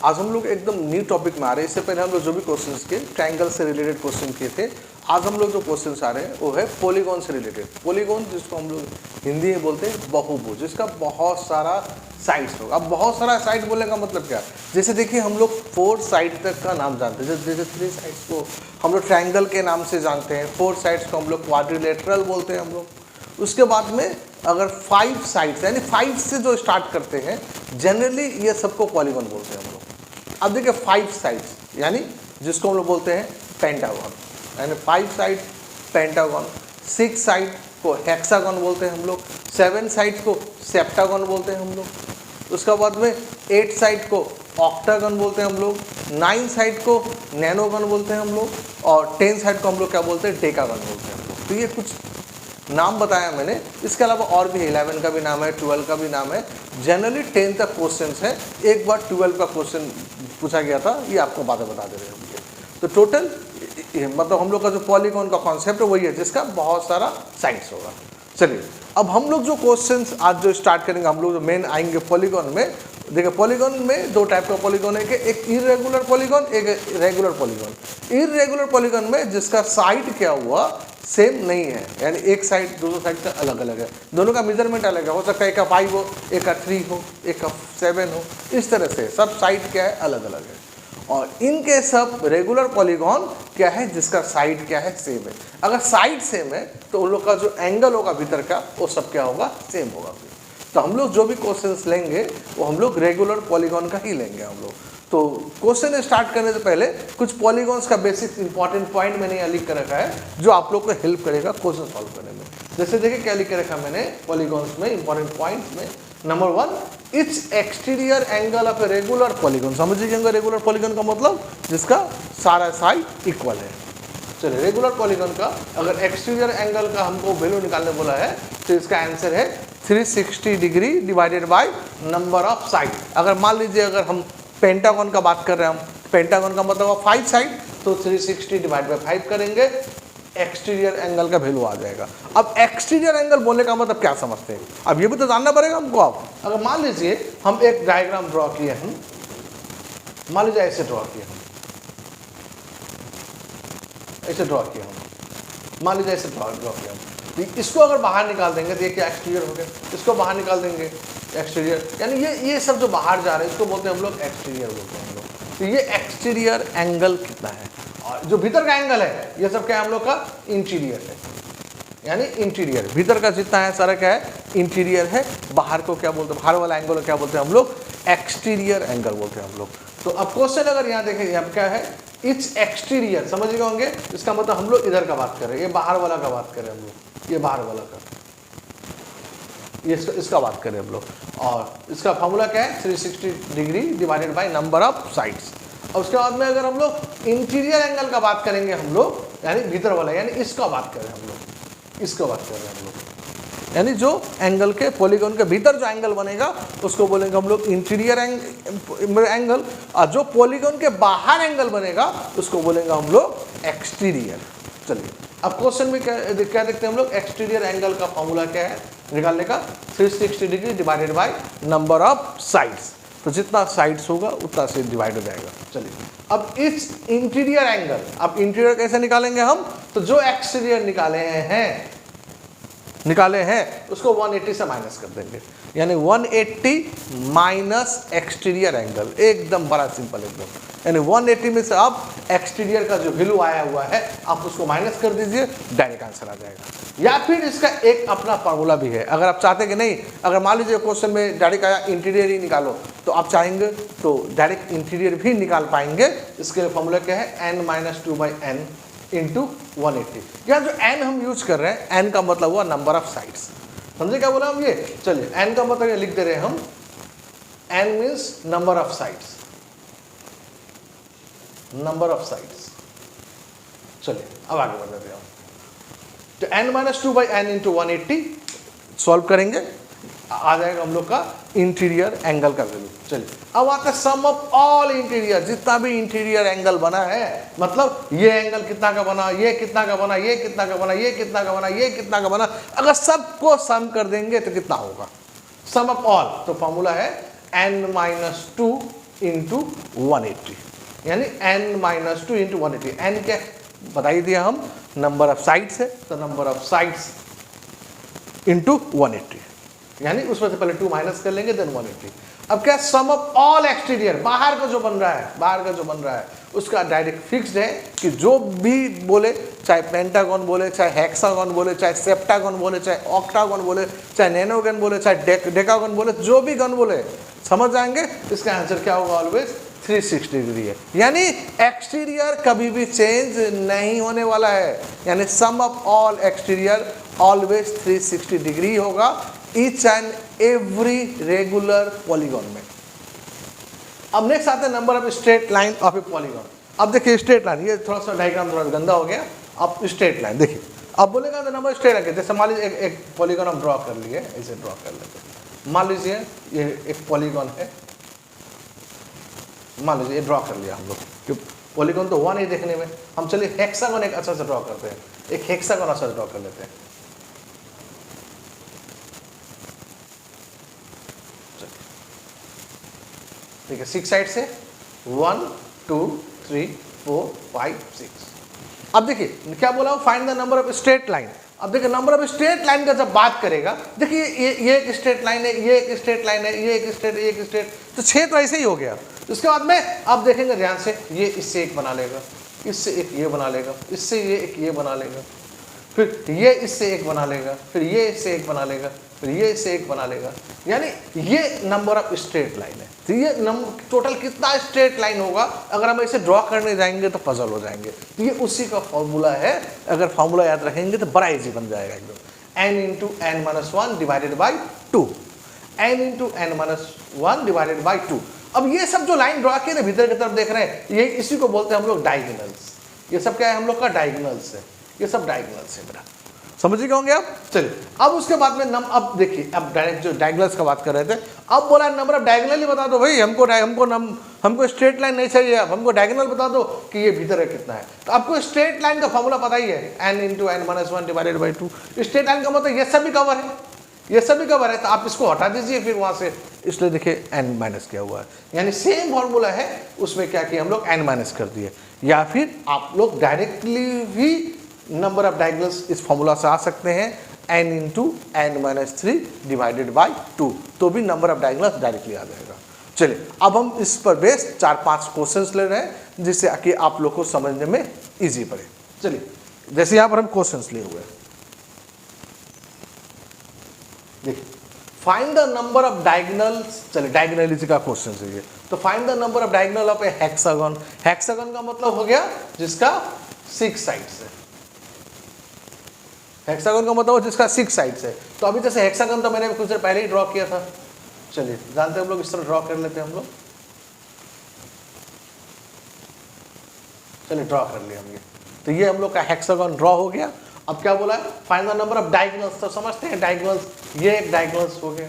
आज हम लोग एकदम न्यू टॉपिक में आ रहे हैं। इससे पहले हम लोग जो भी क्वेश्चंस के ट्रायंगल से रिलेटेड क्वेश्चन किए थे, आज हम लोग जो क्वेश्चंस आ रहे हैं वो है पॉलीगॉन से रिलेटेड। पॉलीगॉन जिसको हम लोग हिंदी में बोलते हैं बहुभुज, जिसका बहुत सारा साइड्स होगा। अब बहुत सारा साइड बोलने का मतलब क्या है, जैसे देखिए हम लोग 4 साइड तक का नाम जानते हैं। जैसे 3 साइड्स को हम लोग ट्रायंगल के नाम से जानते हैं, 4 साइड्स को हम लोग क्वाड्रिलेटरल बोलते हैं हम लोग। उसके बाद में अगर 5 साइड्स यानी 5 से जो स्टार्ट करते हैं जनरली ये सबको पॉलीगॉन बोलते हैं हम लोग। अब देखिए 5 साइड्स यानी जिसको हम लोग बोलते हैं पेंटागन, यानी 5 साइड पेंटागन। 6 साइड को हेक्सागन बोलते हैं हम लोग। 7 साइड को सेप्टागन बोलते हैं हम लोग। उसके बाद में 8 साइड को ऑक्टागन बोलते हैं हम लोग। 9 साइड को नैनोगन बोलते हैं हम लोग। और 10 साइड को हम लोग क्या बोलते हैं, डेकागन बोलते हैं हम लोग। तो ये कुछ नाम बताया मैंने, इसके अलावा और भी 11 का भी नाम है, 12 का भी नाम है। जनरली 10 तक क्वेश्चंस है। एक बार 12 का क्वेश्चन पूछा गया था, ये आपको बातें बता दे रहे हैं मुझे। तो टोटल मतलब हम लोग का जो पॉलीगॉन का कॉन्सेप्ट है वही है जिसका बहुत सारा साइड्स होगा। चलिए अब हम लोग जो क्वेश्चंस आज जो स्टार्ट करेंगे, हम लोग जो मेन आएंगे पॉलीगॉन में। देखिए पॉलीगॉन में 2 टाइप का पॉलीगॉन है कि एक इरेगुलर पॉलीगॉन, एक रेगुलर पॉलीगॉन। इरेगुलर पॉलीगॉन में जिसका साइड क्या हुआ सेम नहीं है, यानी एक साइड दूसरा साइड से अलग अलग है, दोनों का मेजरमेंट अलग है। हो सकता है एक का 5 हो, एक का 3 हो, एक का 7 हो, इस तरह से सब साइड क्या है अलग अलग है। और इनके सब रेगुलर पॉलीगॉन क्या है जिसका साइड क्या है सेम है। अगर साइड सेम है तो उन लोग का जो एंगल होगा भीतर का वो सब क्या होगा सेम होगा। तो हम लोग जो भी क्वेश्चंस लेंगे वो हम लोग रेगुलर पॉलीगॉन का ही लेंगे हम लोग। तो क्वेश्चन स्टार्ट करने से पहले कुछ पॉलीगॉन्स का बेसिक इंपॉर्टेंट पॉइंट मैंने यहाँ लिख कर रखा है जो आप लोग को हेल्प करेगा क्वेश्चन सॉल्व करने में। जैसे देखिए क्या लिख के रखा मैंने पॉलीगॉन्स में इंपॉर्टेंट पॉइंट्स में। Number 1, it's exterior angle of a regular polygon. समझिएगा रेगुलर पॉलीगॉन का मतलब जिसका सारा साइड इक्वल है। चलिए रेगुलर पॉलीगॉन का अगर एक्सटीरियर एंगल का हमको वैल्यू निकालने बोला है तो इसका आंसर है 360 degree divided by number of side. अगर मान लीजिए अगर हम पेंटागन का बात कर रहे हैं, हम पेंटागन का मतलब 5 साइड, तो 360 डिवाइड बाय 5 करेंगे, एक्सटीरियर एंगल का वैल्यू आ जाएगा। अब एक्सटीरियर एंगल बोलने का मतलब क्या समझते हैं, अब ये भी तो जानना पड़ेगा हमको। आप अगर मान लीजिए हम एक डायग्राम ड्रॉ किए, हम मान लीजिए ऐसे ड्रॉ किए, हम ऐसे ड्रॉ किया, हम मान लीजिए ऐसे ड्रॉ किया हम। इसको अगर बाहर निकाल देंगे तो ये क्या एक्सटीरियर हो गया, इसको बाहर निकाल देंगे एक्सटीरियर, यानी ये सब जो बाहर जा रहे हैं इसको बोलते हैं हम लोग एक्सटीरियर बोलते हैं हम लोग। तो ये एक्सटीरियर एंगल कितना है, और जो भीतर का एंगल है ये सब क्या है हम लोग का इंटीरियर है, यानी इंटीरियर भीतर का जितना है सारा क्या है इंटीरियर है। बाहर को क्या बोलते हैं, बाहर वाला एंगल क्या बोलते हैं हम लोग एक्सटीरियर एंगल बोलते हैं हम लोग। तो अब क्वेश्चन अगर यहाँ देखें, यहाँ क्या है इट्स एक्सटीरियर, समझ गए होंगे, इसका मतलब हम लोग इधर का बात कर रहे हैं, ये बाहर वाला का बात कर रहे हैं हम लोग, ये बाहर वाला का, ये इसका बात करें हम लोग। और इसका फॉर्मूला क्या है 360 degree divided by number of sides. और उसके बाद में अगर हम लोग इंटीरियर एंगल का बात करेंगे हम लोग, यानी भीतर वाला, यानी इसका बात कर रहे हैं हम लोग, इसका बात कर रहे हैं हम लोग, यानी जो एंगल के पॉलीगॉन के भीतर जो एंगल बनेगा उसको बोलेंगे हम लोग इंटीरियर एंगल, और जो पॉलीगॉन के बाहर एंगल बनेगा उसको बोलेंगे हम लोग एक्सटीरियर। चलिए अब क्वेश्चन में क्या देखते हैं हम लोग, एक्सटीरियर एंगल का फॉर्मूला क्या है निकालने का, 360 degree divided by number of sides. तो जितना साइड्स होगा उतना से डिवाइड हो जाएगा। चलिए अब इस इंटीरियर एंगल, अब इंटीरियर कैसे निकालेंगे हम, तो जो एक्सटीरियर निकाले हैं उसको 180 से माइनस कर देंगे, यानी 180 माइनस एक्सटीरियर एंगल, एकदम बड़ा सिंपल एकदम। यानी 180 में से आप एक्सटीरियर का जो वैल्यू आया हुआ है आप उसको माइनस कर दीजिए, डायरेक्ट आंसर आ जाएगा। या फिर इसका एक अपना फार्मूला भी है, अगर आप चाहते कि नहीं, अगर मान लीजिए क्वेश्चन में डायरेक्ट आया इंटीरियर ही निकालो, तो आप चाहेंगे तो डायरेक्ट इंटीरियर भी निकाल पाएंगे। इसके फार्मूला क्या है n-2/n इंटू 180। यहाँ जो n हम यूज कर रहे हैं, n का मतलब हुआ नंबर ऑफ साइड्स, समझे क्या बोला हम ये। चलिए n का मतलब ये लिख दे रहे हैं हम, n means number of sides, number of sides. चलिए अब आगे बढ़ जाते हैं हम, तो n-2/n इंटू 180 सॉल्व करेंगे, आ जाएगा हम लोग का इंटीरियर एंगल का वैल्यू। चलिए अब आता है सम ऑफ ऑल इंटीरियर, जितना भी इंटीरियर एंगल बना है, मतलब ये एंगल कितना का बना, ये कितना का बना, ये कितना का बना, ये कितना का बना, ये कितना का बना, अगर सबको सम कर देंगे तो कितना होगा, सम ऑफ ऑल। तो फॉर्मूला है n-2 इंटू 180, यानी n-2 इंटू 180। n क्या बता ही दिया हम, नंबर ऑफ साइड्स है, तो नंबर ऑफ साइड्स इंटू 180, यानी उसमें से पहले 2 माइनस कर लेंगे देन 180। अब क्या, सम ऑफ ऑल एक्सटीरियर, बाहर का जो बन रहा है उसका डायरेक्ट फिक्स्ड है कि जो भी बोले, चाहे पेंटागन बोले, चाहे हेक्सागन बोले, चाहे सेप्टागन बोले, चाहे ऑक्टागन बोले, चाहे नैनोगन बोले, चाहे डेकागन बोले, जो भी गन बोले, समझ जाएंगे इसका आंसर क्या होगा, ऑलवेज 360 डिग्री है। यानी एक्सटीरियर कभी भी चेंज नहीं होने वाला है, यानी sum of all exterior always 360 degree होगा each and every regular polygon में। अब नेक्स्ट आते हैं number of straight line of a polygon. अब देखिए स्ट्रेट लाइन, ये थोड़ा सा डायग्राम थोड़ा गंदा हो गया। अब स्ट्रेट लाइन देखिए, अब बोलेगा तो नंबर स्ट्रेट लाइन, जैसे मान लीजिए एक पॉलीगॉन हम ड्रॉ कर लिए, ऐसे ड्रॉ कर लेते हैं। मान लीजिए ये एक पॉलीगॉन है, मान लीजिए ये ड्रॉ कर लिया हम लोग, कि पॉलीगॉन तो हुआ नहीं देखने में, हम चलिए हेक्सागन एक अच्छा से ड्रॉ करते हैं, एक हेक्सागन अच्छा से ड्रॉ कर लेते हैं। ठीक है, 6 साइड से 1 2 3 4 5 6। अब देखिए क्या बोला, find the number of straight line. अब देखिए नंबर ऑफ स्ट्रेट लाइन का जब बात करेगा, देखिए ये एक स्ट्रेट लाइन है, ये एक स्ट्रेट लाइन है, ये एक स्ट्रेट, तो 6 तो ऐसे ही हो गया। उसके बाद में अब देखेंगे ध्यान से, ये इससे एक बना लेगा, इससे एक ये बना लेगा, इससे ये एक ये बना लेगा, फिर ये इससे एक बना लेगा, फिर ये इससे एक बना लेगा, फिर ये इससे एक बना लेगा, यानी ये नंबर ऑफ स्ट्रेट लाइन है। तो ये टोटल कितना स्ट्रेट लाइन होगा, अगर हम इसे ड्रॉ करने जाएंगे तो पजल हो जाएंगे। तो ये उसी का फॉर्मूला है, अगर फॉर्मूला याद रखेंगे तो बड़ा इजी बन जाएगा एकदम। n into n minus 1 divided by 2, n into n minus 1 divided by 2। अब ये सब जो लाइन ड्रॉ किए ना भीतर की तरफ देख रहे हैं, ये इसी को बोलते हैं हम लोग डायगोनल्स। ये सब क्या है, हम लोग का डायगोनल्स है, ये सब डायगोनल्स है मेरा, समझ गए होंगे आप। चलिए अब उसके बाद में अब देखिए, अब डायरेक्ट जो डायगोनल्स का बात कर रहे थे, अब बोला नंबर ऑफ डायगोनल ही बता दो भाई, हमको स्ट्रेट लाइन नहीं चाहिए, अब हमको डायगोनल बता दो कि ये भीतर है कितना है। तो आपको स्ट्रेट लाइन का फॉर्मूला पता ही है, n into n minus 1 divided by 2। Straight line का मतलब ये सब भी कवर है, ये सब भी कवर है, तो आप इसको हटा दीजिए फिर वहां से, इसलिए देखिए n माइनस किया हुआ है, यानी सेम फॉर्मूला है, उसमें क्या किया हम लोग n माइनस कर दिए। या फिर आप लोग डायरेक्टली भी नंबर ऑफ डायगोनल्स इस फॉर्मूला से आ सकते हैं, n into n minus 3 divided by 2, तो भी नंबर ऑफ डायगोनल्स डायरेक्टली आ जाएगा। चलिए अब हम इस पर बेस 4-5 क्वेश्चंस ले रहे हैं, जिससे कि आप लोग को समझने में इजी पड़े। चलिए जैसे यहाँ पर हम क्वेश्चंस लिए हुए हैं, देखिए find the number of diagonals. चलिए डायगोनलिटी का क्वेश्चन है ये, तो find the number of diagonal of A hexagon. Hexagon का मतलब हो गया जिसका 6 साइड्स है, हेक्सागन का मतलब जिसका 6 साइड्स है। तो अभी जैसे हेक्सागन तो मैंने कुछ देर पहले ही ड्रॉ किया था, चलिए जानते हैं हम लोग, इस तरह ड्रॉ कर लेते हैं हम लोग। चलिए ड्रॉ कर लिया हम ये, तो ये हम लोग का हेक्सागन ड्रॉ हो गया। अब क्या बोला है, find the number of diagonals. तो समझते हैं डायगोनल्स, ये एक डायगोनल्स हो गया,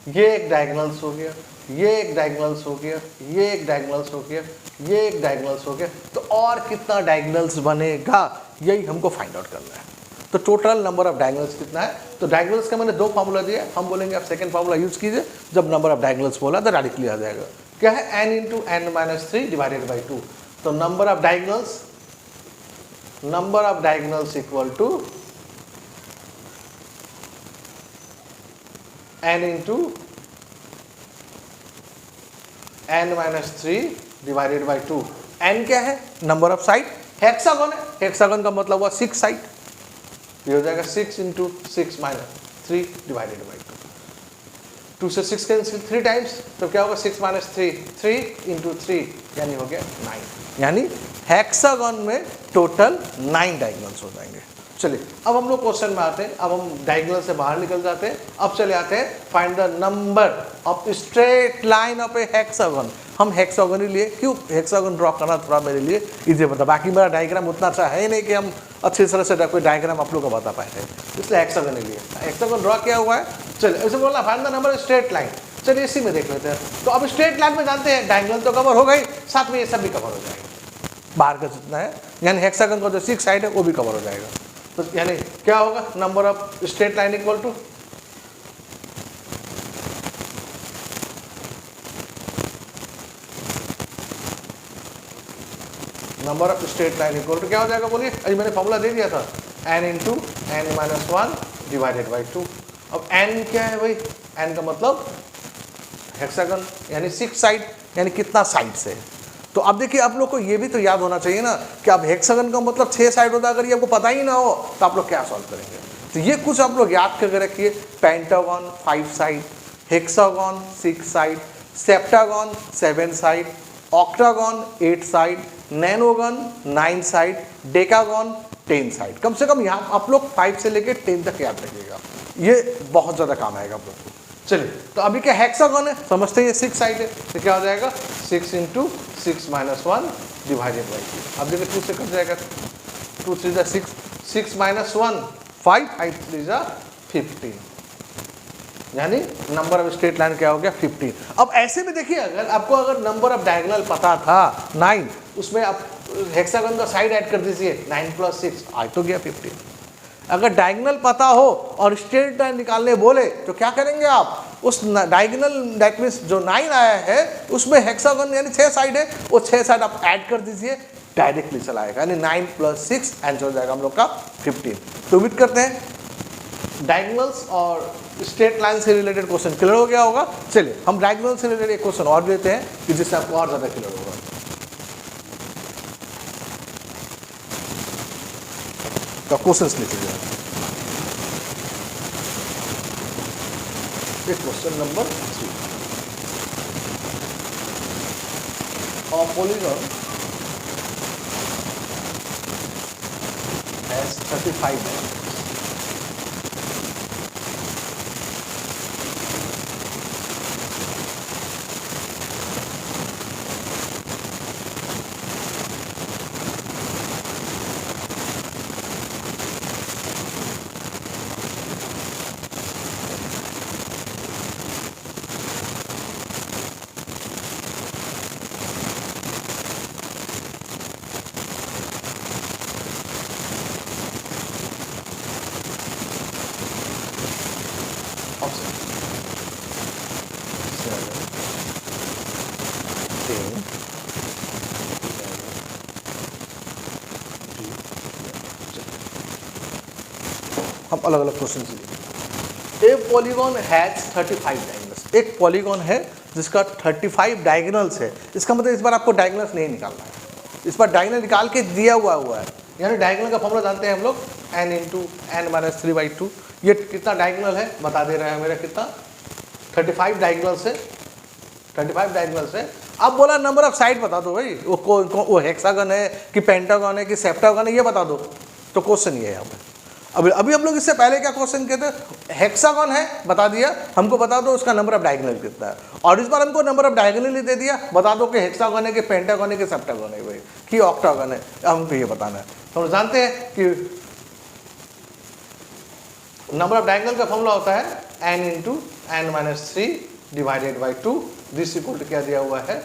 ये एक डायगोनल्स हो गया, ये एक डायगोनल्स हो गया, ये एक डायगोनल्स हो गया, ये एक डायगोनल्स हो गया, तो और कितना डायगोनल्स बनेगा, यही हमको फाइंड आउट करना है। तो टोटल नंबर ऑफ डायगोनल्स कितना है, तो डायगोनल्स का मैंने 2 फार्मूला दिया, हम बोलेंगे आप सेकंड फार्मूला यूज कीजिए, जब नंबर ऑफ डायगोनल्स बोला तो डायरेक्टली आ जाएगा। क्या है, n into n minus 3 divided by 2। तो number of diagonals equal to n into n minus 3 divided by 2। n क्या है, नंबर ऑफ साइड, हेक्सागन है, हेक्सागन का मतलब हुआ 6 साइड, ये हो जाएगा 6 इंटू 6 माइनस 3 डिवाइडेड बाई 2। 2 से 6 कैंसिल 3 टाइम्स, तो क्या होगा 6 माइनस 3 इंटू 3, यानी हो गया 9। यानी हेक्सागन में टोटल 9 डायगोनल्स हो जाएंगे। चलिए अब हम लोग क्वेश्चन में आते हैं, अब हम डायगोनल से बाहर निकल जाते हैं। अब चले आते हैं find the number of straight line of A hexagon. हम हेक्सागन ही लिए, क्यों हेक्सागन ड्रॉ करना थोड़ा मेरे लिए इजी पता, बाकी मेरा डायग्राम उतना अच्छा है नहीं कि हम अच्छी तरह से कोई डायग्राम आप लोग को बता पाए थे, इसलिए हेक्सागन ही लिए। हेक्सागन ड्रॉ किया हुआ है। चलिए ऐसे बोला find the number of straight line, चलिए इसी में देख लेते हैं। तो अब स्ट्रेट लाइन में जानते हैं डायगोनल तो कवर हो गई, साथ में ये सब भी कवर हो जाएगा, बाहर का जितना है, यानी हेक्सागन का जो 6 साइड है वो भी कवर हो जाएगा। तो यानी क्या होगा, number of straight line equal to number of straight line equal to क्या हो जाएगा बोलिए, अभी मैंने फॉर्मूला दे दिया था, n into N minus one divided by two. अब n क्या है भाई, n का मतलब हेक्सागन यानी 6 साइड, यानी कितना साइड्स है। तो अब देखिए आप लोग को ये भी तो याद होना चाहिए ना कि अब हेक्सागन का मतलब 6 साइड होता है, अगर ये आपको पता ही ना हो तो आप लोग क्या सॉल्व करेंगे। तो ये कुछ आप लोग याद करके रखिए, pentagon 5 side, hexagon 6 side, septagon 7 side, octagon 8 side, nonagon 9 side, decagon 10 side. कम से कम यहाँ आप लोग 5 से लेकर 10 तक याद रखिएगा, ये बहुत ज़्यादा काम आएगा आप लोग को। चलिए तो अभी क्या हेक्सागन है, समझते हैं ये 6 साइड है, तो क्या हो जाएगा 6 इंटू 6 माइनस 1 डिवाइडेड बाई 2। अब देखिए 2 से कट जाएगा, 2 3 जा 6, 6 माइनस 1 5, 5 3 जा 15, यानी नंबर ऑफ स्ट्रेट लाइन क्या हो गया 15। अब ऐसे में देखिए अगर नंबर ऑफ डायगोनल पता था 9, उसमें आप हेक्सागन का साइड ऐड कर दीजिए, 9 + 6 आज तो गया 15। अगर डायगोनल पता हो और स्ट्रेट लाइन निकालने बोले तो क्या करेंगे आप, उस डायगोनल दैट मीन्स जो 9 आया है उसमें हेक्सागन यानी 6 साइड है, वो 6 साइड आप ऐड कर दीजिए, डायरेक्टली चला आएगा, यानी 9 + 6 आंसर हो जाएगा हम लोग का 15। तो उम्मीद करते हैं डायगोनल्स और स्ट्रेट लाइन से रिलेटेड क्वेश्चन क्लियर हो गया होगा। चलिए हम डायगोनल से रिलेटेड एक क्वेश्चन और लेते हैं कि जिससे आपको और ज़्यादा क्लियर होगा। तो क्वेश्चंस लिख लीजिए, question number 3, a polygon has 35 dimensions. हम अलग अलग क्वेश्चन लिए। ए पॉलीगॉन हैज 35 डायगोनल्स, एक पॉलीगॉन है जिसका 35 डायगोनल्स है। इसका मतलब इस बार आपको डायगोनल्स नहीं निकालना है, इस बार डायगोनल निकाल के दिया हुआ है, यानी डायगोनल का फॉर्मूला जानते हैं हम लोग, n इंटू एन माइनस 3/2। ये कितना डायगोनल है बता दे रहे हैं मेरा, कितना 35 डायगोनल्स है, 35 डायगोनल्स है। अब बोला नंबर ऑफ साइड बता दो भाई, वो हेक्सागन है कि पेंटागन है कि सेप्टागन है, ये बता दो। तो क्वेश्चन ये है यहाँ पे। अभी हम लोग इससे पहले क्या क्वेश्चन कहते हैं, हेक्सागन है बता दिया, हमको बता दो उसका नंबर ऑफ डायगोनल कितना है, और इस बार हमको नंबर ऑफ डायगोनल ही दे दिया, बता दो कि हेक्सागन है कि पेंटागन है कि सेप्टागन है भाई कि ऑक्टागन है, हमको ये बताना है। तो हम जानते हैं कि नंबर ऑफ डायगोनल का फॉर्मूला होता है n into N minus 3 divided by 2, this equal to क्या दिया हुआ है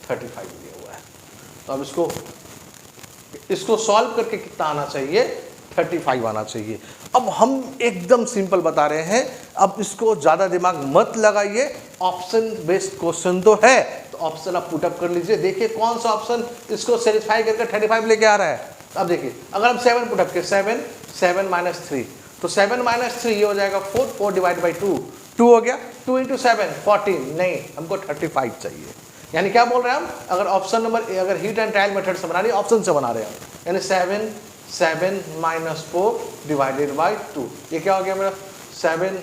35 दिया हुआ है। तो अब इसको सॉल्व करके कितना आना चाहिए, 35 आना चाहिए। अब हम एकदम सिंपल बता रहे हैं, अब इसको ज़्यादा दिमाग मत लगाइए, ऑप्शन बेस्ड क्वेश्चन तो है, तो ऑप्शन आप पुटअप कर लीजिए, देखिए कौन सा ऑप्शन इसको सेटिस्फाई करके 35 लेके आ रहा है। अब देखिए अगर हम 7 पुटअप के 7 माइनस 3, तो 7 माइनस 3 ये हो जाएगा 4 डिवाइड बाई 2 हो गया, 2 इंटू 7 14, नहीं हमको 35 चाहिए। यानी क्या बोल रहे हैं हम, अगर ऑप्शन नंबर ए, अगर हीट एंड ट्रायल मेथड से बना रही है, ऑप्शन से बना रहे हैं, यानी 7 माइनस 4 डिवाइडेड बाई 2, ये क्या हो गया मेरा 7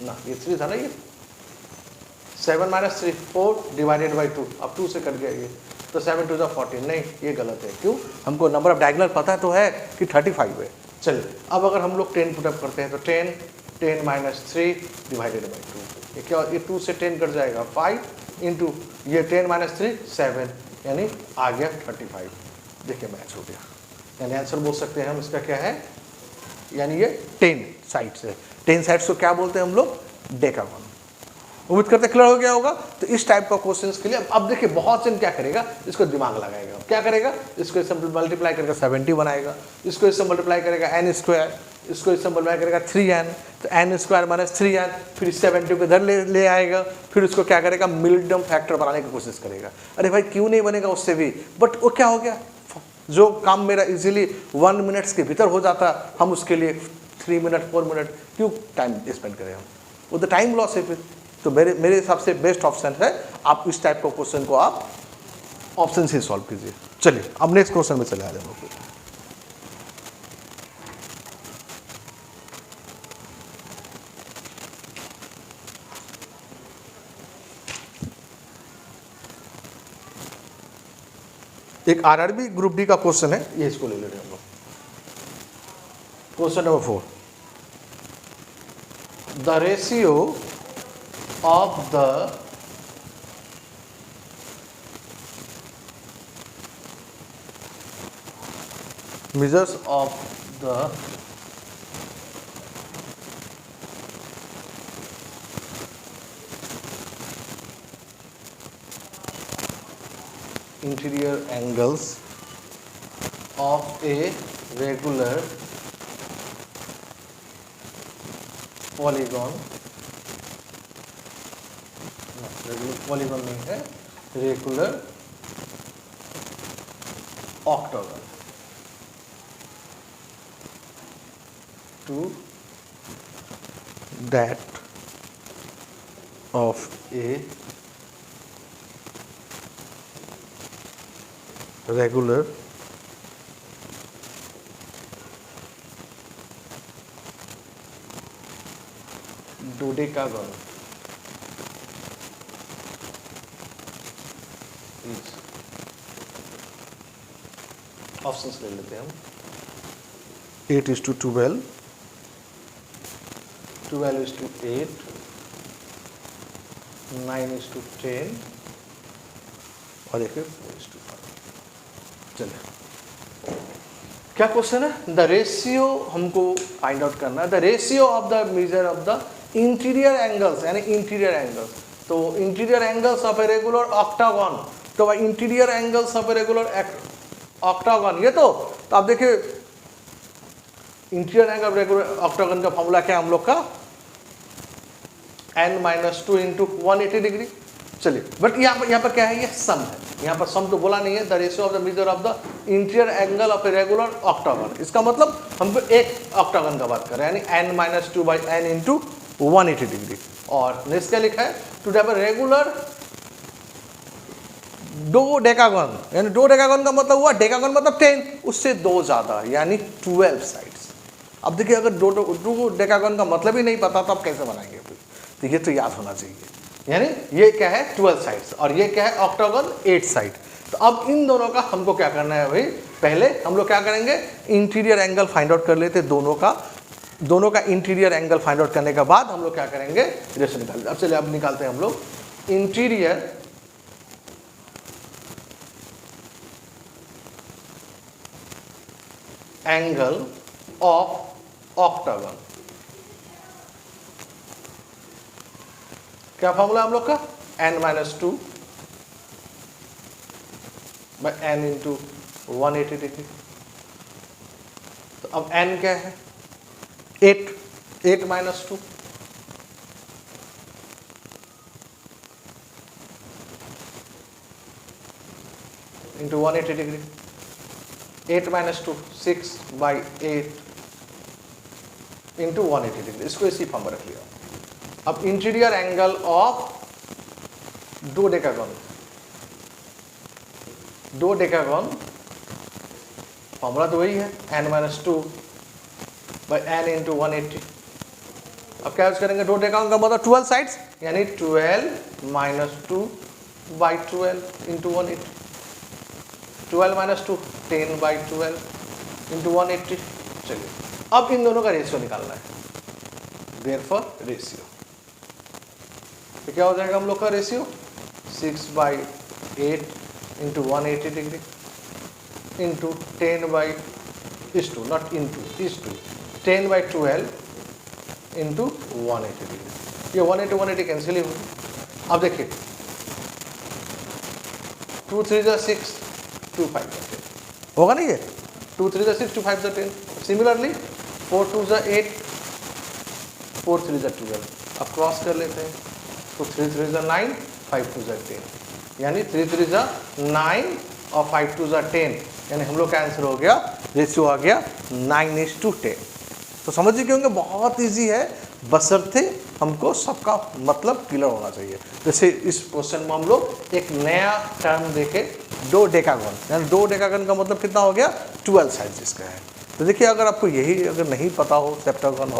ना, ये 3 था ना, ये 7 माइनस 3 4 डिवाइडेड बाई 2, अब 2 से कट गया ये, तो 7 2 14, नहीं ये गलत है, क्यों, हमको नंबर ऑफ डायगोनल पता तो है कि 35 है। चलिए अब अगर हम लोग 10 पुटअप करते हैं तो 10 माइनस 3 डिवाइडेड बाई 2, ये क्या, ये 2 से 10 कट जाएगा 5 इंटू ये 10 माइनस 3 7, यानी आ गया 35। देखिए मैच हो गया, यानी आंसर बोल सकते हैं हम इसका क्या है, यानी ये 10 साइड्स है, 10 साइड्स को क्या बोलते हैं हम लोग, डेकागन। उम्मीद करते क्लियर हो गया होगा। तो इस टाइप का क्वेश्चंस के लिए अब देखिए बहुत से क्या करेगा, इसको दिमाग लगाएगा, क्या करेगा, इसको इससे मल्टीप्लाई करके 70 बनाएगा, इसको इससे मल्टीप्लाई करेगा n स्क्वायर, इसको इससे मल्टीप्लाई करेगा 3n, तो n स्क्वायर माइनस 3n, फिर 70 को इधर ले आएगा, फिर उसको क्या करेगा, मिनिमम फैक्टर बनाने की कोशिश करेगा। अरे भाई क्यों नहीं बनेगा उससे भी, बट वो क्या हो गया जो काम मेरा इजीली 1 मिनट्स के भीतर हो जाता, हम उसके लिए 3 मिनट 4 मिनट क्यों टाइम स्पेंड करें हम, वो तो टाइम लॉस है फिर। तो मेरे हिसाब से बेस्ट ऑप्शन है आप इस टाइप का क्वेश्चन को आप ऑप्शन से सॉल्व कीजिए। चलिए अब नेक्स्ट क्वेश्चन में चले आ रहे हैं हम लोग। एक आरआरबी ग्रुप डी का क्वेश्चन है, ये इसको ले लेते हैं हम लोग। Question number 4, the ratio of the measures of the interior angles of a regular polygon, regular polygon नहीं है, regular octagon to that of a regular dodecagon is, options ले लेते हैं हम। 8:12, 12:8, 9:10 और एक 4:5। चलिए क्या क्वेश्चन है, द रेशियो हमको फाइंड आउट करना है, the ratio of the measure of the interior angles, यानी इंटीरियर एंगल्स। तो interior angles of a regular octagon, तो interior angles of a regular octagon, ये तो आप देखिए इंटीरियर एंगल रेगुलर ऑक्टागन का फॉर्मूला क्या हम लोग का, n-2 इंटू 180 डिग्री। चलिए बट यहाँ पर क्या है, ये सम है, यहाँ पर सम तो बोला नहीं है, the ratio of the measure of the interior angle of a regular octagon. इसका मतलब हम एक ऑक्टागन का बात कर रहे हैं, यानी n-2/n इंटू 180 डिग्री। और नेक्स्ट क्या लिखा है, टू हैव अ रेगुलर डोडेकागन, यानी डोडेकागन का मतलब हुआ, डेकागन मतलब 10, उससे 2 ज़्यादा, यानी 12 साइड्स। अब देखिए अगर डोडेकागन का मतलब ही नहीं पता तो आप कैसे बनाएंगे, तो ये तो याद होना चाहिए। यानी ये क्या है 12 साइड्स और ये क्या है ऑक्टागन 8 साइड। तो अब इन दोनों का हमको क्या करना है भाई, पहले हम लोग क्या करेंगे, इंटीरियर एंगल फाइंड आउट कर लेते दोनों का इंटीरियर एंगल फाइंड आउट करने के बाद हम लोग क्या करेंगे, रेशियो निकालते। अब चलिए अब निकालते हैं हम लोग इंटीरियर एंगल ऑफ ऑक्टागन। क्या फॉर्मूला हम लोग का, n-2 by n into 180 degree. तो अब n क्या है 8 -2 इंटू 180 डिग्री, 8 -2 6/8 इंटू 180 डिग्री, इसको इसी फॉर्म में रख लिया। अब इंटीरियर एंगल ऑफ डोडेकागन फॉर्मूला तो वही है n-2 by n इंटू 180। अब क्या यूज करेंगे, डोडेकागन का मतलब 12 साइड्स, यानी 12 - 2/12 इंटू 180, 12 - 2 10/12 इंटू 180। चलिए अब इन दोनों का रेशियो निकालना है, देयरफॉर रेशियो तो क्या हो जाएगा हम लोग का ratio 6/8 into 180 degree into 10/2 not into 10/12 into 180 degree. ये 180 कैंसिल ही होगी। अब देखिए 2 3 6 2 5 10 होगा नहीं, ये 2 3 6 2 5 10। सिमिलरली 4 2 8 4 3 12। अब क्रॉस कर लेते हैं, तो 3 3 9 5 2 10, यानी 3 3 9 और 5 2 10, यानी हम लोग का आंसर हो गया, रेशियो आ गया 9:10। तो समझिए क्योंकि बहुत इजी है, बशर्ते हमको सबका मतलब क्लियर होना चाहिए। जैसे इस क्वेश्चन में हम लोग एक नया टर्म देखे, डोडेकागन, यानी डोडेकागन का मतलब कितना हो गया, 12 साइड जिसका है। तो देखिए अगर आपको यही अगर नहीं पता हो सेप्टागन,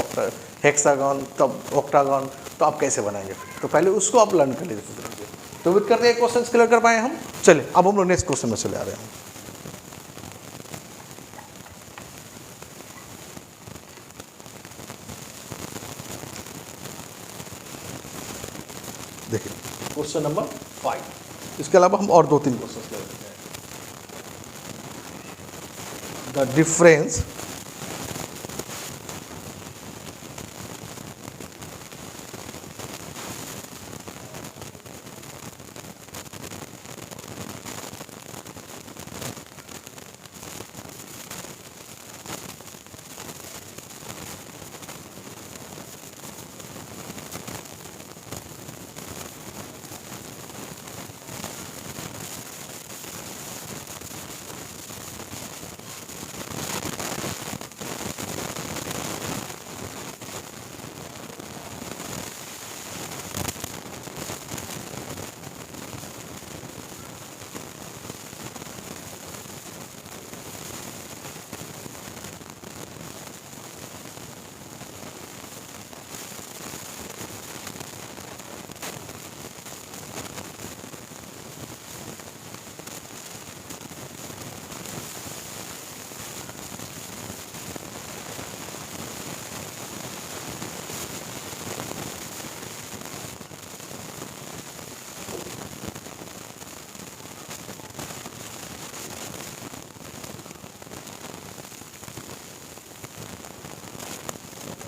हेक्सागन, तब ऑक्टागन, तो आप कैसे बनाएंगे, तो पहले उसको आप लर्न कर लीजिए। तो उम्मीद करते हैं क्वेश्चन क्लियर कर पाए हम। चलिए अब हम लोग नेक्स्ट क्वेश्चन में चले आ रहे हैं। देखिए क्वेश्चन नंबर 5, इसके अलावा हम और 2-3 क्वेश्चन ले लेते हैं। द डिफरेंस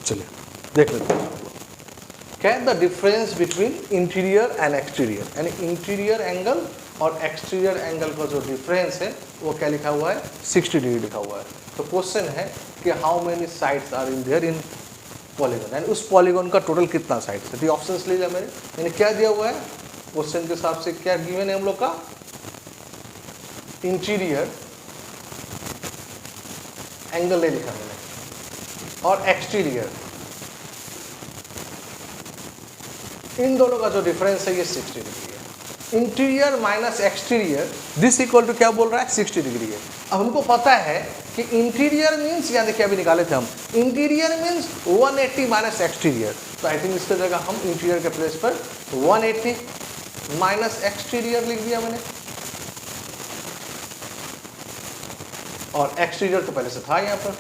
चलिए देख लेते हैं। क्या है the difference between interior and exterior, यानी इंटीरियर एंगल और एक्सटीरियर एंगल का जो डिफरेंस है वो क्या लिखा हुआ है, 60 डिग्री लिखा हुआ है। तो क्वेश्चन है कि how many sides are in there in polygon, यानी उस पॉलीगन का टोटल कितना साइड्स है। तो ऑप्शंस ले लिया मैंने, यानी क्या दिया हुआ है क्वेश्चन के हिसाब से, क्या गिवन है हम लोग का, इंटीरियर एंगल ले लिखा मैंने और एक्सटीरियर, इन दोनों का जो डिफरेंस है ये 60 डिग्री है। Interior minus exterior this equal to क्या बोल रहा है, 60 डिग्री है। अब हमको पता है कि इंटीरियर मीन्स, या देखिए अभी निकाले थे हम, इंटीरियर मीन्स 180 माइनस एक्सटीरियर। तो आई थिंक इसकी जगह हम इंटीरियर के प्लेस पर 180 माइनस एक्सटीरियर लिख दिया मैंने, और एक्सटीरियर तो पहले से था यहाँ पर,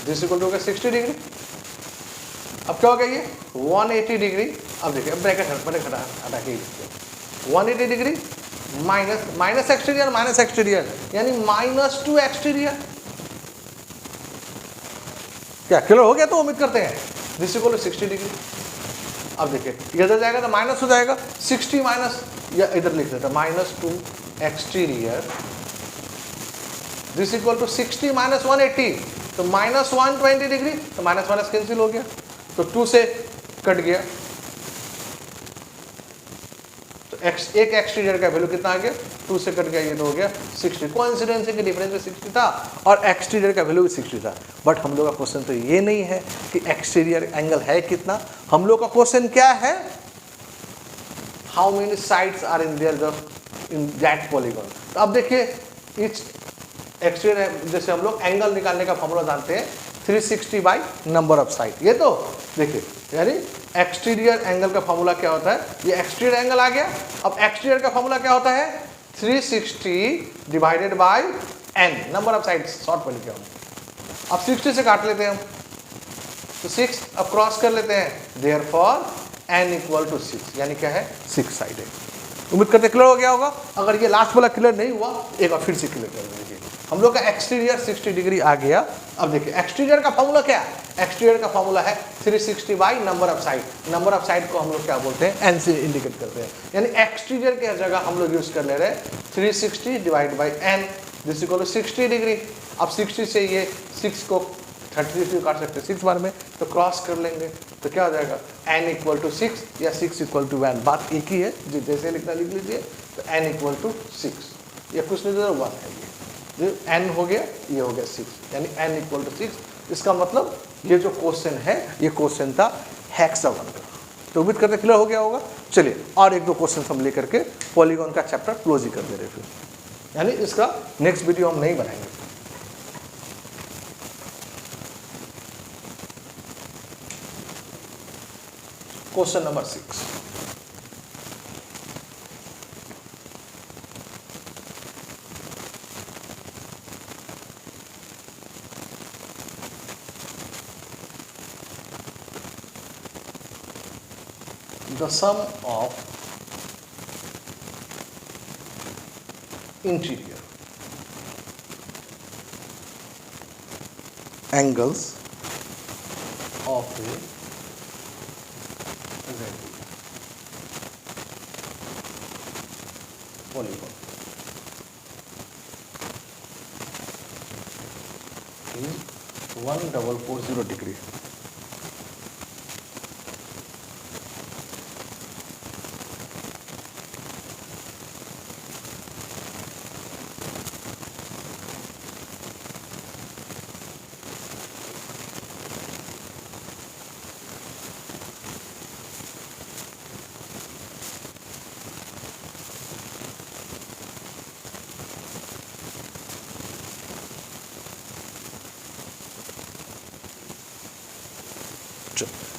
दिस इक्वल टू 60 डिग्री। अब क्या हो गया ये 180 डिग्री। अब देखिए ब्रैकेट हटा के 180 डिग्री माइनस एक्सटीरियर यानी -2 एक्सटीरियर। क्या क्लियर हो गया? तो उम्मीद करते हैं दिस इक्वल टू 60 डिग्री। अब देखिए इधर जाएगा तो माइनस हो जाएगा, 60 माइनस, या इधर लिख देता -2 exterior this equal to 60 minus 180, तो -120 डिग्री। तो माइनस माइनस कैंसिल हो गया, तो 2 से कट गया, तो एक एक्सटीरियर का वैल्यू कितना आ गया, 2 से कट गया, ये तो हो गया 60। कोइंसिडेंस है कि डिफरेंस में 60 था और एक्सटीरियर का वैल्यू भी 60 था। बट हम लोग का क्वेश्चन तो ये नहीं है कि एक्सटीरियर एंगल है कितना, हम लोग का क्वेश्चन क्या है, how many sides are in there in that polygon. तो अब देखिए इच एक्सटीरियर, जैसे हम लोग एंगल निकालने का फॉर्मूला जानते हैं 360 बाई नंबर ऑफ साइड। ये तो देखिए यानी एक्सटीरियर एंगल का फॉर्मूला क्या होता है, ये एक्सटीरियर एंगल आ गया। अब एक्सटीरियर का फॉर्मूला क्या होता है, 360 divided by n, number of side short में लिखे हम। अब 60 से काट लेते हैं हम, तो 6 अब क्रॉस कर लेते हैं, देयरफॉर n इक्वल टू 6, यानी क्या है 6 साइड है। उम्मीद करते क्लियर हो गया होगा। अगर ये लास्ट वाला क्लियर नहीं हुआ एक बार फिर से क्लियर कर दीजिए। हम लोग का एक्सटीरियर 60 डिग्री आ गया। अब देखिए एक्सटीरियर का फॉर्मूला क्या है, एक्सटीरियर का फॉर्मूला है 360 by number of side. Number of side को हम लोग क्या बोलते हैं, n से इंडिकेट करते हैं, यानी एक्सटीरियर की जगह हम लोग यूज कर ले रहे हैं 360 divide by n this equal to 60 degree. अब 60 से ये 6 को 33 से काट सकते हैं 6 बार में, तो क्रॉस कर लेंगे, तो क्या हो जाएगा n इक्वल टू 6 या 6 इक्वल टू 1, बात एक ही है, जैसे लिखना लिख लीजिए। तो n इक्वल टू 6, ये कुछ नहीं दे रहा, 1 है ये n हो गया, ये हो गया 6, यानी n इक्वल टू 6। इसका मतलब ये जो क्वेश्चन है ये क्वेश्चन था हेक्सागन का। तो उम्मीद करते क्लियर हो गया होगा। चलिए और एक दो क्वेश्चन हम लेकर के पॉलीगॉन का चैप्टर क्लोज ही कर दे रहे, फिर यानी इसका नेक्स्ट वीडियो हम नहीं बनाएंगे। Question number 6, the sum of interior angles of a polygon is 1440 degree.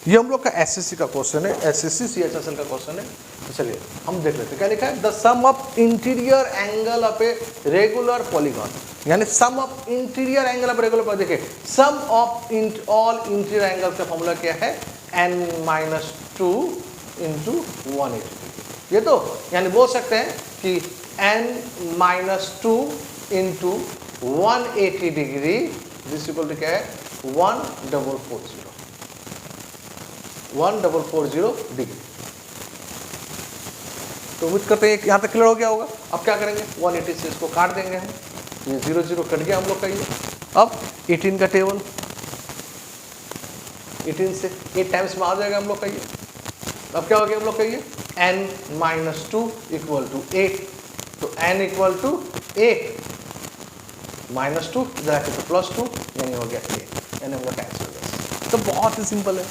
ये हम लोग का एसएससी का क्वेश्चन है, एसएससी सीएचएसएल का क्वेश्चन है। तो चलिए हम देख लेते हैं क्या लिखा है। The sum of interior angle of a regular polygon, यानी sum of interior angle of regular polygon. देखिए sum of all interior angle का फॉर्मूला क्या है, n-2 इंटू 180। ये तो यानी बोल सकते हैं कि n-2 into 180 degree this equal to क्या है 1440 डिग्री। तो उम्मीद करते हैं यहाँ तक क्लियर हो गया होगा। अब क्या करेंगे, 180 से इसको काट देंगे हम, ये 0 0 कट गया हम लोग का ये। अब 18 का टेबल, 18 से 8 टाइम्स में आ जाएगा हम लोग का ये। अब क्या हो गया हम लोग का ये n-2 इक्वल टू 8, तो n इक्वल टू 8 -2 इधर आके तो +2 यानी हो गया 8, यानी हम लोग कैंसिल हो गया। तो बहुत ही सिंपल है,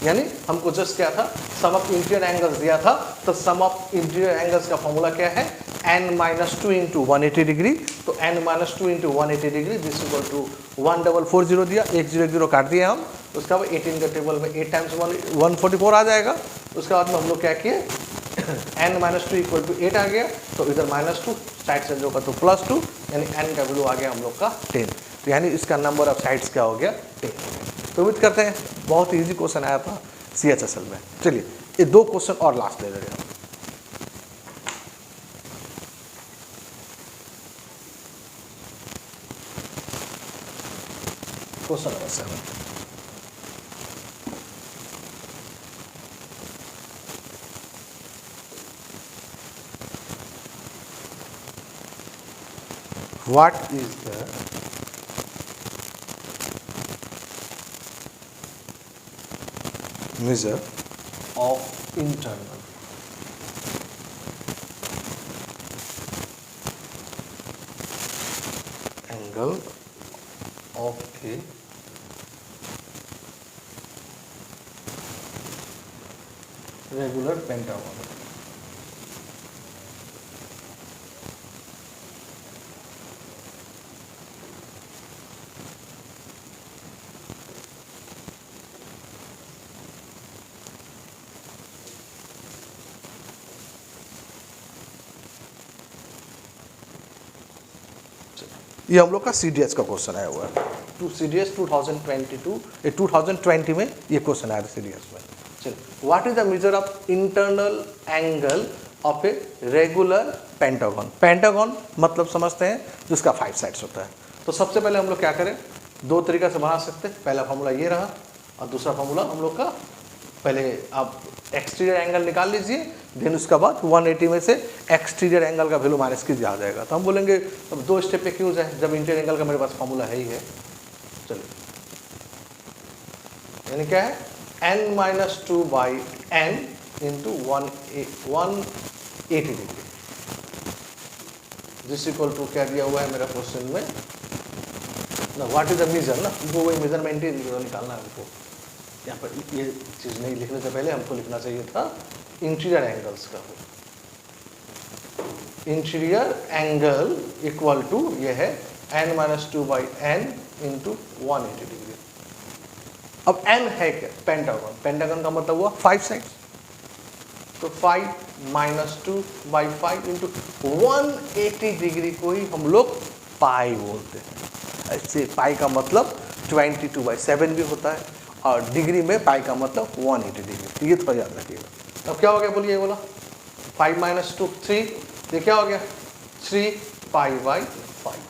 यानी हमको जस्ट क्या था सम ऑफ इंटीरियर एंगल्स दिया था, तो सम ऑफ इंटीरियर एंगल्स का फॉर्मूला क्या है n-2 इंटू 180 डिग्री। तो n-2 into 180 degree this equal to 1440 दिया, 1 0 0 काट दिया हम। उसका बाद 18 का टेबल में 8 टाइम्स 144 आ जाएगा। उसके बाद में हम लोग क्या किए n-2 इक्वल टू 8 आ गया, तो इधर -2 साइड से जो का तो +2 यानी n का वैल्यू आ गया हम लोग का 10। तो यानी इसका नंबर ऑफ साइड्स क्या हो गया 10। तो उम्मीद करते हैं बहुत इजी क्वेश्चन आया था सीएचएसएल में। चलिए ये 2 क्वेश्चन और लास्ट ले लेंगे हम। Question number 7, what is the measure of internal angle of a regular pentagon? ये हम लोग का CDS का क्वेश्चन आया हुआ है, CDS 2020 में ये क्वेश्चन आया था CDS में। चलिए what is the measure of internal angle of a regular pentagon. Pentagon मतलब समझते हैं जिसका 5 साइड्स होता है। तो सबसे पहले हम लोग क्या करें, 2 तरीका से बना सकते हैं। पहला फॉर्मूला ये रहा और दूसरा फॉर्मूला हम लोग का, पहले आप एक्सटीरियर एंगल निकाल लीजिए, देन उसके बाद 180 में से एक्सटीरियर एंगल का वैल्यू माइनस कीजिए आ जाएगा। तो हम बोलेंगे अब 2 स्टेप पे क्यों जाए जब इंटीरियर एंगल का मेरे पास फॉर्मूला है ही है। चलिए यानी क्या है n-2 by n into 180 degree this equal to क्या दिया हुआ है मेरा क्वेश्चन में ना, व्हाट इज द मेजर ना, वो वही मेजरमेंट ही निकालना है हमको। यहाँ पर ये चीज़ नहीं लिखने से पहले हमको लिखना चाहिए था इंटीरियर एंगल्स का। इंटीरियर एंगल इक्वल टू ये है n-2/n इंटू 180 डिग्री। अब n है क्या? पेंटागन। पेंटागन का मतलब हुआ 5 साइड्स, तो 5 - 2/5 इंटू 180 डिग्री को ही हम लोग पाई बोलते हैं। ऐसे पाई का मतलब 22/7 भी होता है, और डिग्री में पाई का मतलब 180 डिग्री। तो ये थोड़ा याद रखिएगा। अब क्या हो गया बोलिए, ये बोला 5 - 2 3, ये क्या हो गया 3π/5।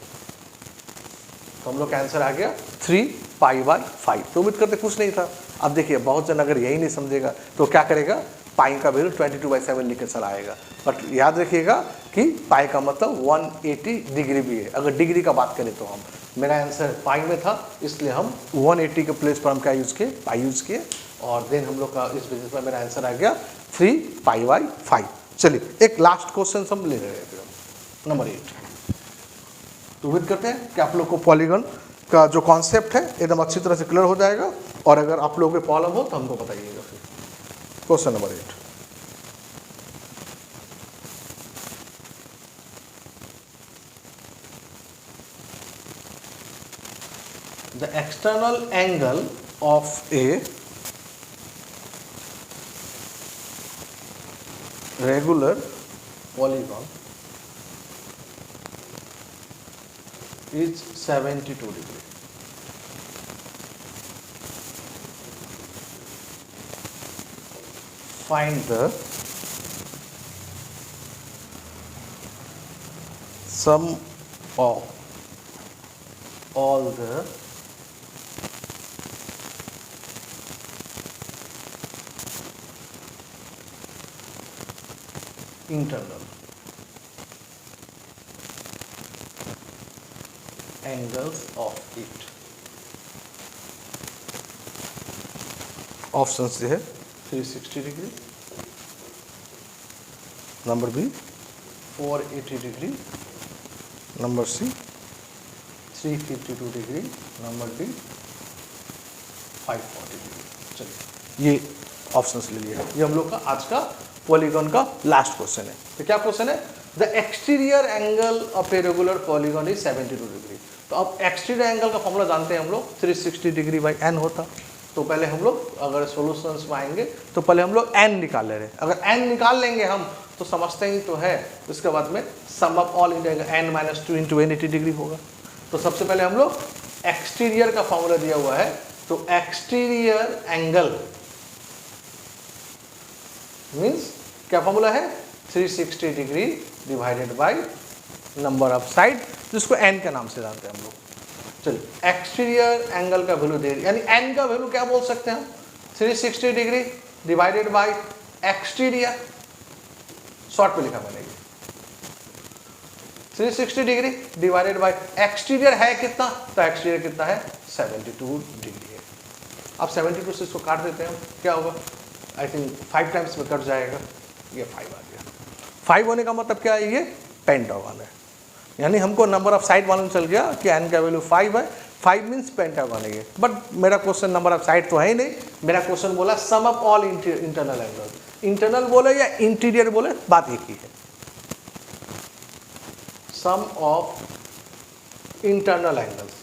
तो हम लोग का आंसर आ गया 3π/5। तो उम्मीद करते कुछ नहीं था। अब देखिए बहुत जन अगर यही नहीं समझेगा तो क्या करेगा, पाई का वैल्यू 22/7 लिख के चला आएगा। बट याद रखिएगा कि पाई का मतलब 180 डिग्री भी है। अगर डिग्री का बात करें तो हम, मेरा आंसर पाई में था इसलिए हम 180 के प्लेस पर हम क्या यूज़ किए, पाई यूज़ किए, और देन हम लोग का इस बिजनेस में मेरा आंसर आ गया 3π/5। चलिए एक लास्ट क्वेश्चन हम ले रहे हैं फिर नंबर 8। तो उम्मीद करते हैं कि आप लोग को पॉलीगन का जो कॉन्सेप्ट है एकदम अच्छी तरह से क्लियर हो जाएगा, और अगर आप लोगों को प्रॉब्लम हो तो हमको बताइएगा फिर। Question number 8, the external angle of a regular polygon is 72 degree. Find the sum of all the internal angles of it. Options ये है 360 degree, number B 480 degree, number C 352 degree, number D 540 degree. चलिए ये options ले लिए। ये हम लोग का आज का पॉलीगन का लास्ट क्वेश्चन है। तो क्या क्वेश्चन है, the exterior angle of a regular polygon is 72 degree. तो अब एक्सटीरियर एंगल का फॉर्मूला जानते हैं हम लोग, 360 डिग्री बाई n होता। तो पहले हम लोग अगर सॉल्यूशंस में आएंगे तो पहले हम लोग n निकाल ले रहे हैं। अगर n निकाल लेंगे हम तो समझते ही तो है, उसके बाद में sum of all into n - 2 into 180 degree होगा। तो सबसे पहले हम लोग एक्सटीरियर का फॉर्मूला दिया हुआ है, तो एक्सटीरियर एंगल मीन्स क्या फॉर्मूला है, 360 degree divided by number of side, जिसको n के नाम से जानते हैं हम लोग। चलिए एक्सटीरियर एंगल का वैल्यू दे, यानी n का वैल्यू क्या बोल सकते हैं हम, 360 degree divided by exterior, short में लिखा मैंने 360 डिग्री डिवाइडेड बाय एक्सटीरियर है कितना, तो एक्सटीरियर कितना है 72 डिग्री है। अब 72 से इसको काट देते हैं हम, क्या होगा, आई थिंक 5 टाइम्स में कट जाएगा, ये 5 आ गया। 5 होने का मतलब क्या है, ये पेंटागन है, यानी हमको नंबर ऑफ साइड मालूम चल गया कि n का वैल्यू 5 है। 5 मीन्स पेंटागन है ये। बट मेरा क्वेश्चन नंबर ऑफ साइड तो है ही नहीं, मेरा क्वेश्चन बोला sum of all internal angle. Internal बोले या इंटीरियर बोले बात एक ही है, सम ऑफ इंटरनल एंगल्स।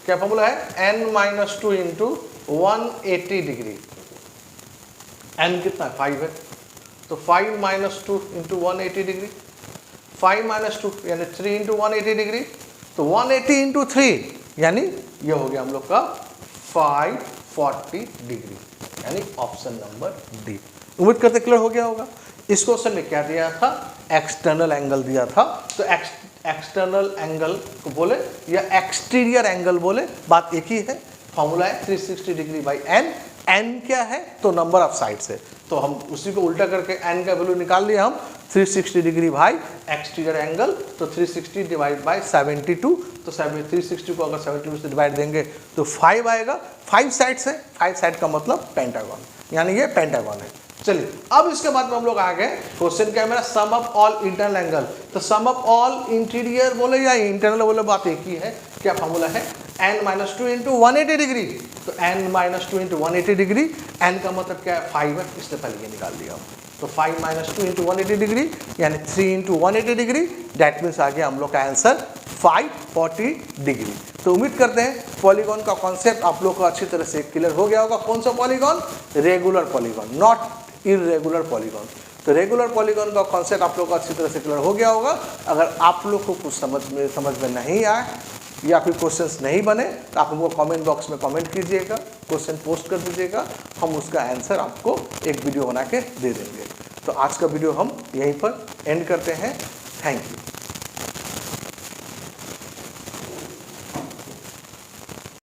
क्या फॉर्मूला है, n - 2 इंटू 180 डिग्री। n कितना है 5 है, तो 5 - 2 इंटू 180 डिग्री, 5 - 2 यानी 3 इंटू 180 डिग्री, तो 180 इंटू 3 यानी ये हो गया हम लोग का 540 डिग्री, यानी ऑप्शन नंबर डी। उम्मीद करते क्लियर हो गया होगा। इस क्वेश्चन में क्या दिया था, एक्सटर्नल एंगल दिया था, तो एक्सटर्नल एंगल को बोले या एक्सटीरियर एंगल बोले बात एक ही है। फॉर्मूला है 360 डिग्री बाई n। n क्या है, तो नंबर ऑफ साइड्स है, तो हम उसी को उल्टा करके n का वैल्यू निकाल लिया हम 360 डिग्री बाई एक्सटीरियर एंगल, तो 360 डिवाइड बाई 72, तो 360 को अगर 72 से डिवाइड देंगे तो 5 आएगा। 5 साइड्स है, 5 साइड का मतलब पेंटागन, यानी ये पेंटागन है। चलिए अब इसके बाद में हम लोग आ गए क्वेश्चन क्या है मेरा, sum up all internal angle. तो सम अप ऑल इंटीरियर बोले या इंटरनल बोले, बात एक ही है। क्या फॉर्मूला है, n-2 इंटू 180 डिग्री। तो n-2 इंटू 180 डिग्री, n का मतलब क्या है 5 है, इसने पहले ये निकाल लिया। तो 5-2 इंटू 180 डिग्री यानी 3 इंटू 180 डिग्री, दैट मीन्स आ गया हम लोग का आंसर 540 डिग्री। तो उम्मीद करते हैं पॉलीगॉन का कॉन्सेप्ट आप लोग को अच्छी तरह से क्लियर हो गया होगा। कौन सा polygon, regular polygon, not irregular polygon. तो रेगुलर पॉलीगॉन का कॉन्सेप्ट आप लोग को अच्छी तरह से क्लियर हो गया होगा। अगर आप लोग को कुछ समझ में नहीं आए या फिर क्वेश्चंस नहीं बने तो आप हमको कमेंट बॉक्स में कमेंट कीजिएगा, क्वेश्चन पोस्ट कर दीजिएगा, हम उसका आंसर आपको एक वीडियो बना के दे देंगे। तो आज का वीडियो हम यहीं पर एंड करते हैं। Thank you.